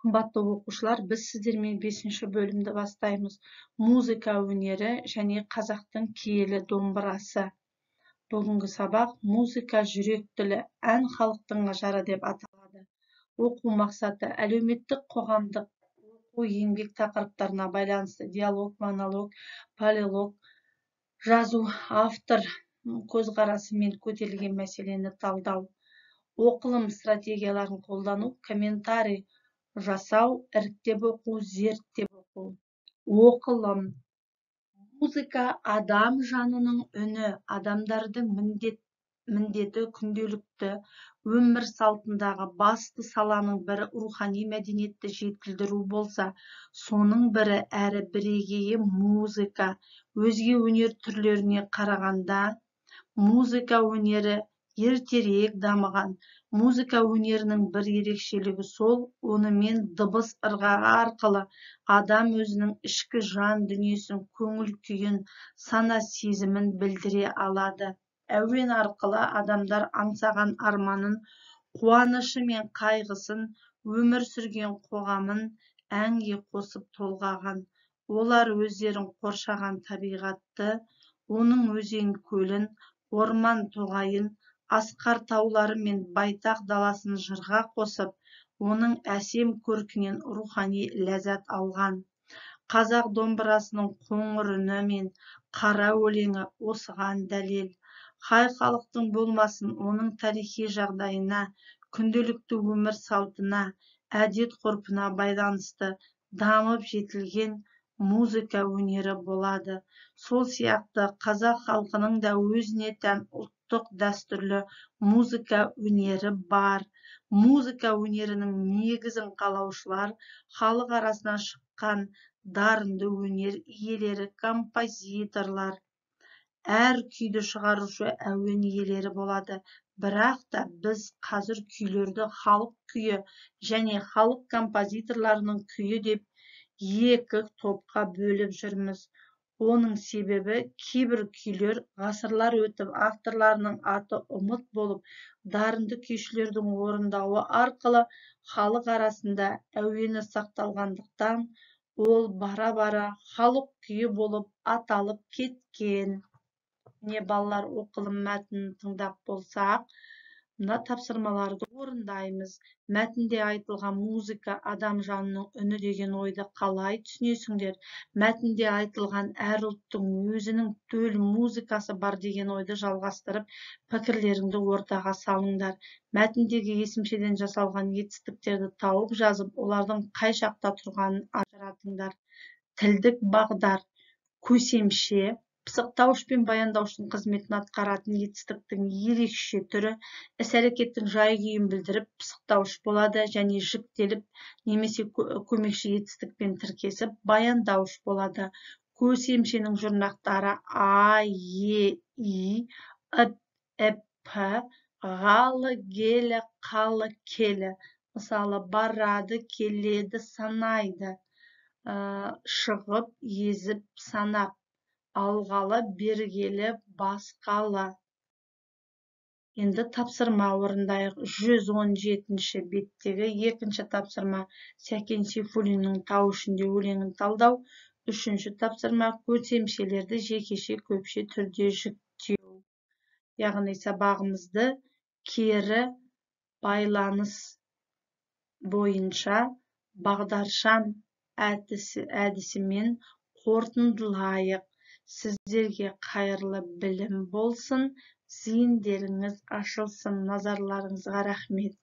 Қымбатты оқушылар, біз сіздермен 5-ші бөлімді бастаймыз. Музыка өнері және қазақтың киелі домбырасы. Бүгінгі сабақ музыка жүрек тілі, ән халықтың ажары деп аталады. Оқу мақсаты әлеуметтік қоғамдық оқу еңбек тақырыптарына байланысты диалог, монолог, полилог жазу, автор көзқарасымен көтерілген мәселені талдау, оқылым стратегияларын қолдану, комментарий жасау, іріктеп оқу, зерттеп оқу. Оқылым. Музыка адам жанының үні, адамдардың міндеті күнделікті өмір салтындағы басты саланың бірі рухани мәдениетті жетілдіру болса, соның бірі әрі бірегейі музыка. Өзге өнер түрлеріне қарағанда музыка өнері ертерек дамыған. Музыка өнерінің бір ерекшелігі сол, онымен дыбыс ырғағы арқылы адам өзінің ішкі жан дүниесін, көңіл күйін, сана сезімін білдіре алады. Әуен арқылы адамдар аңсаған арманын, қуанышы мен қайғысын, өмір сүрген қоғамын әнге қосып толғаған. Олар өздерін қоршаған табиғатты, оның өзен көлін, орман тоғайын, асқар таулары мен байтақ даласын жырға қосып, оның әсем көркінен рухани ләззат алған. Қазақ домбырасының қоңыр үні мен қара өлеңі осыған дәлел. Қай халықтың болмасын, оның тарихи жағдайына, күнделікті өмір салтына, әдет ғұрпына байланысты дамып жетілген музыка өнері болады. Сол сияқты қазақ халқының да өзіне тән ұлттық дәстүрлі музыка өнері бар. Музыка өнерінің негізін қалаушылар, халық арасынан шыққан дарынды өнер иелері, композиторлар, әр күйді шығарушы әуен иелері болады. Бірақ та біз қазір күйлерді халық күйі және халық композиторларының күйі деп екі топқа бөліп жүрміз. Оның себебі кейбір күйлер ғасырлар өтіп авторларының аты ұмыт болып, дарынды күйшілердің орындауы арқылы халық арасында әуені сақталғандықтан, ол бара-бара халық күйі болып аталып кеткен. Не балалар, оқылым мәтінін тыңдап болсақ, мына тапсырмаларды орындаймыз. Мәтінде айтылған музыка адам жанының үні деген ойды қалай түсінесіңдер? Мәтінде айтылған әр ұлттың өзінің төл музыкасы бар деген ойды жалғастырып, пікірлеріңді ортаға салыңдар. Мәтіндегі есімшеден жасалған етістіктерді тауып жазып, олардың қай жақта тұрғанын ажыратыңдар. Тілдік бағдар, көсемше, пысықтауыш пен баяндауыштың қызметін атқаратын етістіктің ерекше түрі, іс-әрекеттің жай-күйін білдіріп пысықтауыш болады және жіктеліп немесе көмекші етістікпен тіркесіп баяндауыш болады. Көсемшенің жұрнақтары а, е, и, ып, эп, п, ғалы, гелі, қалы, келі. Мысалы, барады, келеді, санайды, шығып, езіп, санап, алғалы, бергелі, басқалы. Енді тапсырма орындайық. 117-ші беттегі екінші тапсырма Сәкен Сейфуллиннің «Тау ішінде» өлеңін талдау. 3-ші тапсырма көсемшелерді жекеше көпше түрде жіктеу. Яғни сабағымызды кері байланыс бойынша бағдаршам әдісімен қорытындылайық. Сіздерге қайырлы білім болсын, зейіндеріңіз ашылсын. Назарларыңызға рахмет.